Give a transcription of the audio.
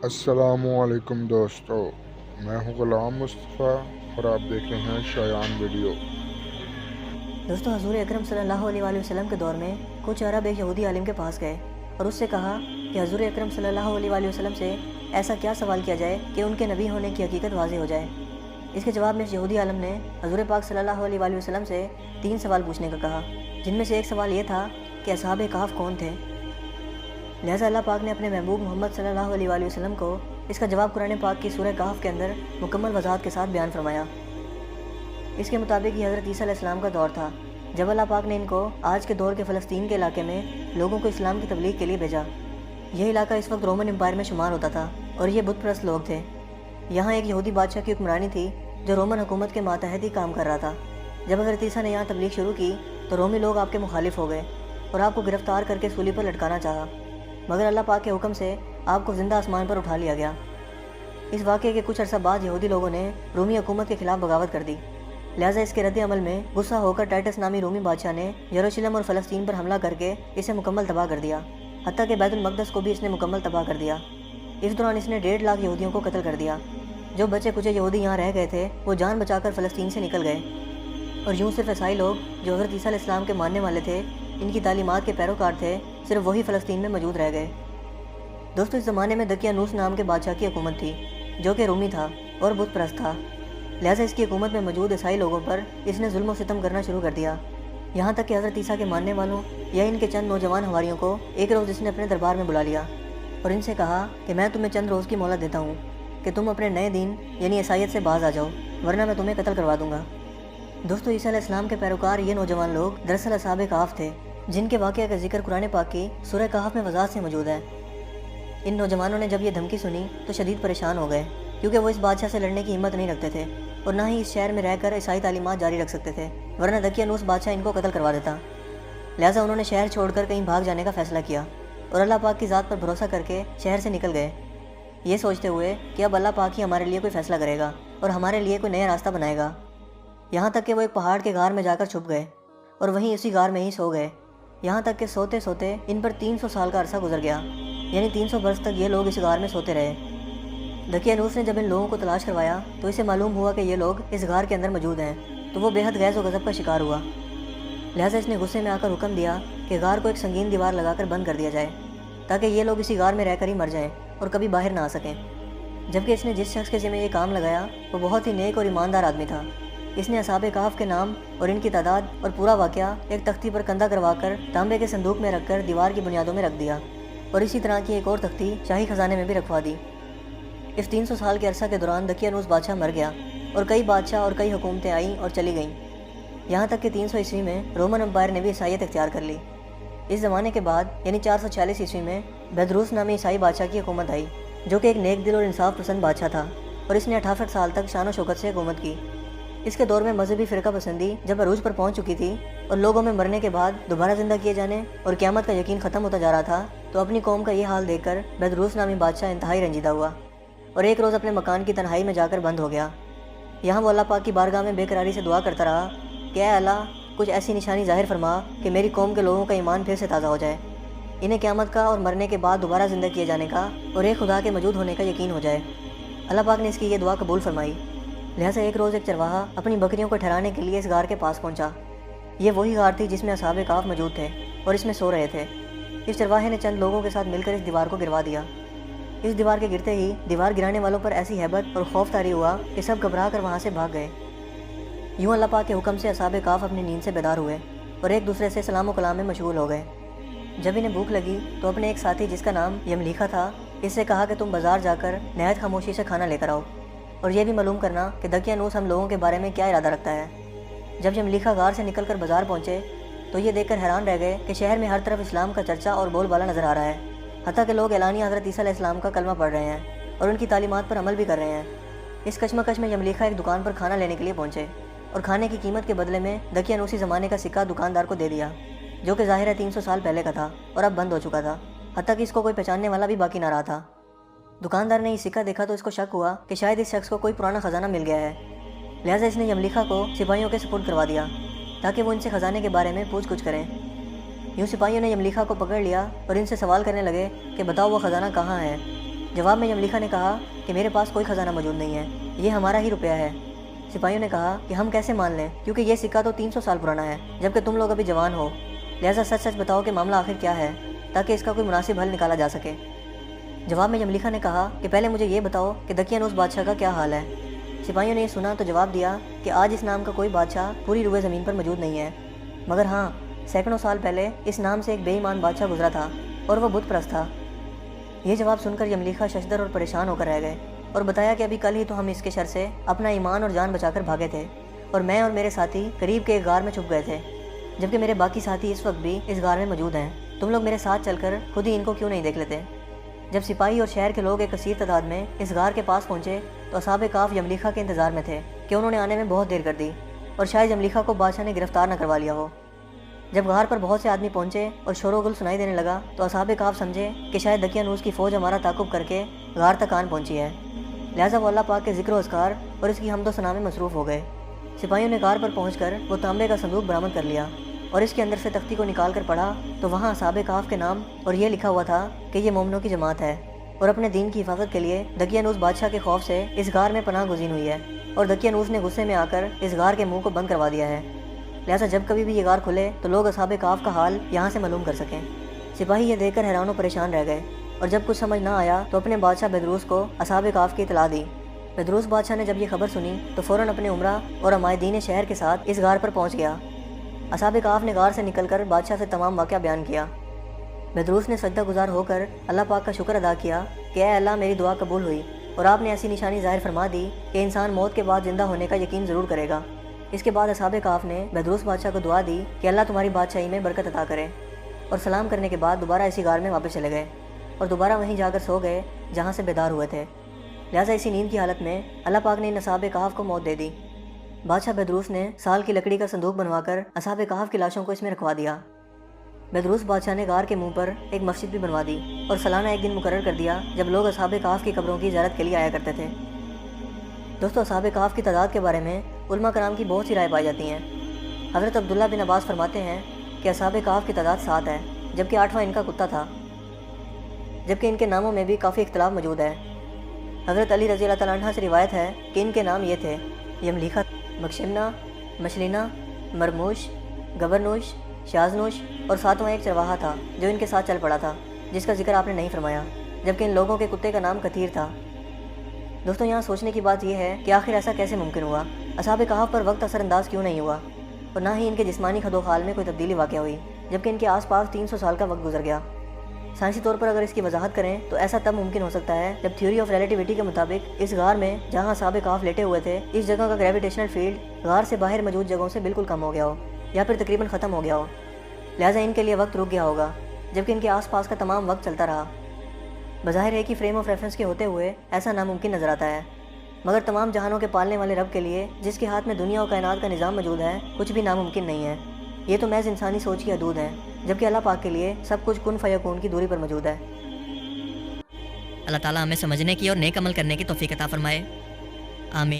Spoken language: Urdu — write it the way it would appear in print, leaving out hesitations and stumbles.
السلام علیکم دوستو، میں ہوں غلام مصطفیٰ اور آپ دیکھ رہے ہیں شایان ویڈیو۔ دوستو، حضور اکرم صلی اللہ علیہ وآلہ وسلم کے دور میں کچھ عرب ایک یہودی عالم کے پاس گئے اور اس سے کہا کہ حضور اکرم صلی اللہ علیہ وآلہ وسلم سے ایسا کیا سوال کیا جائے کہ ان کے نبی ہونے کی حقیقت واضح ہو جائے۔ اس کے جواب میں اس یہودی عالم نے حضور پاک صلی اللہ علیہ وآلہ وسلم سے 3 سوال پوچھنے کا کہا، جن میں سے ایک سوال یہ تھا کہ اصحاب کہف کون تھے۔ لہٰذا اللہ پاک نے اپنے محبوب محمد صلی اللہ علیہ وآلہ وسلم کو اس کا جواب قرآن پاک کی سورہ کہف کے اندر مکمل وضاحت کے ساتھ بیان فرمایا۔ اس کے مطابق یہ حضرت عیسیٰ علیہ السلام کا دور تھا جب اللہ پاک نے ان کو آج کے دور کے فلسطین کے علاقے میں لوگوں کو اسلام کی تبلیغ کے لیے بھیجا۔ یہ علاقہ اس وقت رومن امپائر میں شمار ہوتا تھا اور یہ بت پرست لوگ تھے۔ یہاں ایک یہودی بادشاہ کی حکمرانی تھی جو رومن حکومت کے ماتحت ہی کام کر رہا تھا۔ جب حضرت عیسیٰ نے یہاں تبلیغ شروع کی تو رومی لوگ آپ کے مخالف ہو گئے اور آپ کو گرفتار کر کے سولی پر لٹکانا چاہا، مگر اللہ پاک کے حکم سے آپ کو زندہ آسمان پر اٹھا لیا گیا۔ اس واقعے کے کچھ عرصہ بعد یہودی لوگوں نے رومی حکومت کے خلاف بغاوت کر دی۔ لہٰذا اس کے رد عمل میں غصہ ہو کر ٹائٹس نامی رومی بادشاہ نے یروشلم اور فلسطین پر حملہ کر کے اسے مکمل تباہ کر دیا، حتیٰ کہ بیت المقدس کو بھی اس نے مکمل تباہ کر دیا۔ اس دوران اس نے 1.5 لاکھ یہودیوں کو قتل کر دیا۔ جو بچے کچھ یہودی یہاں رہ گئے تھے وہ جان بچا کر فلسطین سے نکل گئے، اور یوں صرف عیسائی لوگ جو حضرت عیسیٰ علیہ السلام کے ماننے والے تھے، ان کی تعلیمات کے پیروکار تھے، صرف وہی فلسطین میں موجود رہ گئے۔ دوستو، اس زمانے میں دقیانوس نام کے بادشاہ کی حکومت تھی جو کہ رومی تھا اور بت پرست تھا۔ لہٰذا اس کی حکومت میں موجود عیسائی لوگوں پر اس نے ظلم و ستم کرنا شروع کر دیا، یہاں تک کہ حضرت عیسیٰ کے ماننے والوں یا ان کے چند نوجوان حواریوں کو ایک روز اس نے اپنے دربار میں بلا لیا اور ان سے کہا کہ میں تمہیں چند روز کی مہلت دیتا ہوں کہ تم اپنے نئے دین یعنی عیسائیت سے باز آ جاؤ، ورنہ میں تمہیں قتل کروا دوں گا۔ دوستو، عیسیٰ علیہ السلام کے پیروکار یہ نوجوان لوگ دراصل اصحاب کہف تھے، جن کے واقعہ کا ذکر قرآن پاک کی سورہ کہف میں وضاحت سے موجود ہے۔ ان نوجوانوں نے جب یہ دھمکی سنی تو شدید پریشان ہو گئے، کیونکہ وہ اس بادشاہ سے لڑنے کی ہمت نہیں رکھتے تھے اور نہ ہی اس شہر میں رہ کر عیسائی تعلیمات جاری رکھ سکتے تھے، ورنہ دقیانوس بادشاہ ان کو قتل کروا دیتا۔ لہٰذا انہوں نے شہر چھوڑ کر کہیں بھاگ جانے کا فیصلہ کیا اور اللہ پاک کی ذات پر بھروسہ کر کے شہر سے نکل گئے، یہ سوچتے ہوئے کہ اب اللہ پاک ہی ہمارے لیے کوئی فیصلہ کرے گا اور ہمارے لیے کوئی نیا راستہ بنائے گا۔ یہاں تک کہ وہ ایک پہاڑ کے غار میں جا کر چھپ گئے اور وہیں اسی غار میں ہی سو گئے، یہاں تک کہ سوتے سوتے ان پر 300 سال کا عرصہ گزر گیا، یعنی 300 برس تک یہ لوگ اس غار میں سوتے رہے۔ دقیانوس نے جب ان لوگوں کو تلاش کروایا تو اسے معلوم ہوا کہ یہ لوگ اس غار کے اندر موجود ہیں، تو وہ بے حد غیظ و غضب کا شکار ہوا۔ لہٰذا اس نے غصے میں آ کر حکم دیا کہ غار کو ایک سنگین دیوار لگا کر بند کر دیا جائے، تاکہ یہ لوگ اسی غار میں رہ کر ہی مر جائیں اور کبھی باہر نہ آ سکیں۔ جبکہ اس نے جس شخص کے ذمہ یہ کام لگایا وہ بہت ہی نیک اور ایماندار آدمی تھا۔ اس نے اصحاب کہف کے نام اور ان کی تعداد اور پورا واقعہ ایک تختی پر کندہ کروا کر تانبے کے صندوق میں رکھ کر دیوار کی بنیادوں میں رکھ دیا، اور اسی طرح کی ایک اور تختی شاہی خزانے میں بھی رکھوا دی۔ اس 300 سال کے عرصہ کے دوران دقیانوس بادشاہ مر گیا اور کئی بادشاہ اور کئی حکومتیں آئیں اور چلی گئیں، یہاں تک کہ 300 عیسوی میں رومن امپائر نے بھی عیسائیت اختیار کر لی۔ اس زمانے کے بعد یعنی 446 عیسوی میں بیدروس نامی عیسائی بادشاہ کی حکومت آئی، جو کہ ایک نیک دل اور انصاف پسند بادشاہ تھا، اور اس نے 68 سال تک شان و شوکت سے حکومت کی۔ اس کے دور میں مذہبی فرقہ پسندی جب عروج پر پہنچ چکی تھی اور لوگوں میں مرنے کے بعد دوبارہ زندہ کیے جانے اور قیامت کا یقین ختم ہوتا جا رہا تھا، تو اپنی قوم کا یہ حال دیکھ کر بیدروس نامی بادشاہ انتہائی رنجیدہ ہوا اور ایک روز اپنے مکان کی تنہائی میں جا کر بند ہو گیا۔ یہاں وہ اللہ پاک کی بارگاہ میں بے قراری سے دعا کرتا رہا کہ اے اللہ، کچھ ایسی نشانی ظاہر فرما کہ میری قوم کے لوگوں کا ایمان پھر سے تازہ ہو جائے، انہیں قیامت کا اور مرنے کے بعد دوبارہ زندہ کیے جانے کا اور ایک خدا کے موجود ہونے کا یقین ہو جائے۔ اللہ پاک نے اس کی یہ دعا قبول فرمائی۔ لہٰذا ایک روز ایک چرواہا اپنی بکریوں کو ٹھہرانے کے لیے اس غار کے پاس پہنچا۔ یہ وہی غار تھی جس میں اصحاب کہف موجود تھے اور اس میں سو رہے تھے۔ اس چرواہے نے چند لوگوں کے ساتھ مل کر اس دیوار کو گروا دیا۔ اس دیوار کے گرتے ہی دیوار گرانے والوں پر ایسی ہیبت اور خوف طاری ہوا کہ سب گھبرا کر وہاں سے بھاگ گئے۔ یوں اللہ پاک کے حکم سے اصحاب کہف اپنی نیند سے بیدار ہوئے اور ایک دوسرے سے سلام و کلام میں مشغول ہو گئے۔ جب انہیں بھوک لگی تو اپنے ایک ساتھی جس کا نام یملیخا تھا، اس سے کہا کہ تم بازار جا کر نہایت خاموشی سے کھانا لے کر آؤ اور یہ بھی معلوم کرنا کہ دقیانوس ہم لوگوں کے بارے میں کیا ارادہ رکھتا ہے۔ جب یملیخا غار سے نکل کر بازار پہنچے تو یہ دیکھ کر حیران رہ گئے کہ شہر میں ہر طرف اسلام کا چرچا اور بول بالا نظر آ رہا ہے، حتیٰ کہ لوگ اعلانیہ حضرت عیسیٰ علیہ السلام کا کلمہ پڑھ رہے ہیں اور ان کی تعلیمات پر عمل بھی کر رہے ہیں۔ اس کشمکش میں یملیخا ایک دکان پر کھانا لینے کے لیے پہنچے اور کھانے کی قیمت کے بدلے میں دقیانوسی زمانے کا سکہ دکاندار کو دے دیا، جو کہ ظاہر ہے 300 سال پہلے کا تھا اور اب بند ہو چکا تھا، حتیٰ کہ اس کو کوئی پہچاننے والا بھی باقی نہ رہا تھا۔ دکاندار نے یہ سکہ دیکھا تو اس کو شک ہوا کہ شاید اس شخص کو کوئی پرانا خزانہ مل گیا ہے، لہٰذا اس نے یملیخا کو سپاہیوں کے سپرد کروا دیا تاکہ وہ ان سے خزانے کے بارے میں پوچھ گچھ کریں۔ یوں سپاہیوں نے یملیخا کو پکڑ لیا اور ان سے سوال کرنے لگے کہ بتاؤ وہ خزانہ کہاں ہے۔ جواب میں یملیکا نے کہا کہ میرے پاس کوئی خزانہ موجود نہیں ہے، یہ ہمارا ہی روپیہ ہے۔ سپاہیوں نے کہا کہ ہم کیسے مان لیں، کیونکہ یہ سکہ تو 300 سال پرانا ہے، جبکہ تم لوگ ابھی جوان ہو، لہٰذا سچ سچ بتاؤ کہ معاملہ آخر کیا ہے، تاکہ اس کا کوئی مناسب حل نکالا جا سکے۔ جواب میں یملیکا نے کہا کہ پہلے مجھے یہ بتاؤ کہ دقیانوس بادشاہ کا کیا حال ہے۔ سپاہیوں نے یہ سنا تو جواب دیا کہ آج اس نام کا کوئی بادشاہ پوری روئے زمین پر موجود نہیں ہے، مگر ہاں، سینکڑوں سال پہلے اس نام سے ایک بے ایمان بادشاہ گزرا تھا، اور وہ بت پرست تھا۔ یہ جواب سن کر یملیکا ششدر اور پریشان ہو کر رہ گئے، اور بتایا کہ ابھی کل ہی تو ہم اس کے شر سے اپنا ایمان اور جان بچا کر بھاگے تھے، اور میں اور میرے ساتھی قریب کے ایک غار میں چھپ گئے تھے، جبکہ میرے باقی ساتھی اس وقت بھی اس غار میں موجود ہیں۔ تم لوگ میرے ساتھ چل کر خود ہی ان کو کیوں نہیں دیکھ لیتے؟ جب سپاہی اور شہر کے لوگ ایک کثیر تعداد میں اس غار کے پاس پہنچے تو اصحاب کہف یملیکا کے انتظار میں تھے کہ انہوں نے آنے میں بہت دیر کر دی، اور شاید یملیکا کو بادشاہ نے گرفتار نہ کروا لیا ہو۔ جب غار پر بہت سے آدمی پہنچے اور شور و غل سنائی دینے لگا تو اصحاب کہف سمجھے کہ شاید دقیانوس کی فوج ہمارا تعاقب کر کے غار تک آن پہنچی ہے، لہٰذا وہ اللہ پاک کے ذکر و اذکار اور اس کی حمد و ثنا میں مصروف ہو گئے۔ سپاہیوں نے غار پر پہنچ کر وہ تانبے کا صندوق برآمد کر لیا، اور اس کے اندر سے تختی کو نکال کر پڑھا تو وہاں اصحاب کہف کے نام اور یہ لکھا ہوا تھا کہ یہ مومنوں کی جماعت ہے، اور اپنے دین کی حفاظت کے لیے دقیانوس بادشاہ کے خوف سے اس غار میں پناہ گزین ہوئی ہے، اور دقیانوس نے غصے میں آ کر اس غار کے منہ کو بند کروا دیا ہے، لہٰذا جب کبھی بھی یہ غار کھلے تو لوگ اصحاب کہف کا حال یہاں سے معلوم کر سکیں۔ سپاہی یہ دیکھ کر حیران و پریشان رہ گئے، اور جب کچھ سمجھ نہ آیا تو اپنے بادشاہ بدروس کو اصحاب کہف کی اطلاع دی۔ بدروس بادشاہ نے جب یہ خبر سنی تو فوراً اپنے عمرہ اور عمائدین شہر کے ساتھ اس غار پر پہنچ گیا۔ اصحاب کہف نے غار سے نکل کر بادشاہ سے تمام واقعہ بیان کیا۔ بدروس نے سجدہ گزار ہو کر اللہ پاک کا شکر ادا کیا کہ اے اللہ، میری دعا قبول ہوئی، اور آپ نے ایسی نشانی ظاہر فرما دی کہ انسان موت کے بعد زندہ ہونے کا یقین ضرور کرے گا۔ اس کے بعد اصحاب کہف نے بدروس بادشاہ کو دعا دی کہ اللہ تمہاری بادشاہی میں برکت عطا کرے، اور سلام کرنے کے بعد دوبارہ اسی غار میں واپس چلے گئے، اور دوبارہ وہیں جا کر سو گئے جہاں سے بیدار ہوئے تھے۔ لہٰذا اسی نیند کی حالت میں اللہ پاک نے ان اصحاب کہف کو موت دے دی۔ بادشاہ بدروس نے سال کی لکڑی کا صندوق بنوا کر اصحاب کہف کی لاشوں کو اس میں رکھوا دیا۔ بدروس بادشاہ نے غار کے منہ پر ایک مسجد بھی بنوا دی، اور سالانہ ایک دن مقرر کر دیا جب لوگ اصحاب کہف کی قبروں کی زیارت کے لیے آیا کرتے تھے۔ دوستو، اصحاب کہف کی تعداد کے بارے میں علماء کرام کی بہت سی رائے پائی جاتی ہیں۔ حضرت عبداللہ بن عباس فرماتے ہیں کہ اصحاب کہف کی تعداد 7 ہے، جبکہ 8واں ان کا کتا تھا، جبکہ ان کے ناموں میں بھی کافی اختلاف موجود ہے۔ حضرت علی رضی اللہ تعالیٰ عنہ سے روایت ہے کہ ان کے نام یہ تھے: یملیکا، مکشمنا، مشلینا، مرموش، گبرنوش، شازنوش، اور 7واں ایک چرواہا تھا جو ان کے ساتھ چل پڑا تھا، جس کا ذکر آپ نے نہیں فرمایا، جبکہ ان لوگوں کے کتے کا نام کثیر تھا۔ دوستوں، یہاں سوچنے کی بات یہ ہے کہ آخر ایسا کیسے ممکن ہوا؟ اصحاب کہف پر وقت اثر انداز کیوں نہیں ہوا، اور نہ ہی ان کے جسمانی خد و خال میں کوئی تبدیلی واقع ہوئی، جبکہ ان کے آس پاس 300 سال کا وقت گزر گیا؟ سائنسی طور پر اگر اس کی وضاحت کریں تو ایسا تب ممکن ہو سکتا ہے جب تھیوری آف ریلیٹیوٹی کے مطابق اس غار میں جہاں اصحاب کہف لیٹے ہوئے تھے، اس جگہ کا گریویٹیشنل فیلڈ غار سے باہر موجود جگہوں سے بالکل کم ہو گیا ہو، یا پھر تقریباً ختم ہو گیا ہو، لہٰذا ان کے لیے وقت رک گیا ہوگا، جبکہ ان کے آس پاس کا تمام وقت چلتا رہا۔ بظاہر ایک ہی فریم آف ریفرنس کے ہوتے ہوئے ایسا ناممکن نظر آتا ہے، مگر تمام جہانوں کے پالنے والے رب کے لیے، جس کے ہاتھ میں دنیا و کائنات کا نظام موجود ہے، کچھ بھی ناممکن نہیں ہے۔ یہ تو محض انسانی سوچ کی حدود ہیں، جبکہ اللہ پاک کے لیے سب کچھ کن فیکون کی دوری پر موجود ہے۔ اللہ تعالیٰ ہمیں سمجھنے کی اور نیک عمل کرنے کی توفیق عطا فرمائے، آمین۔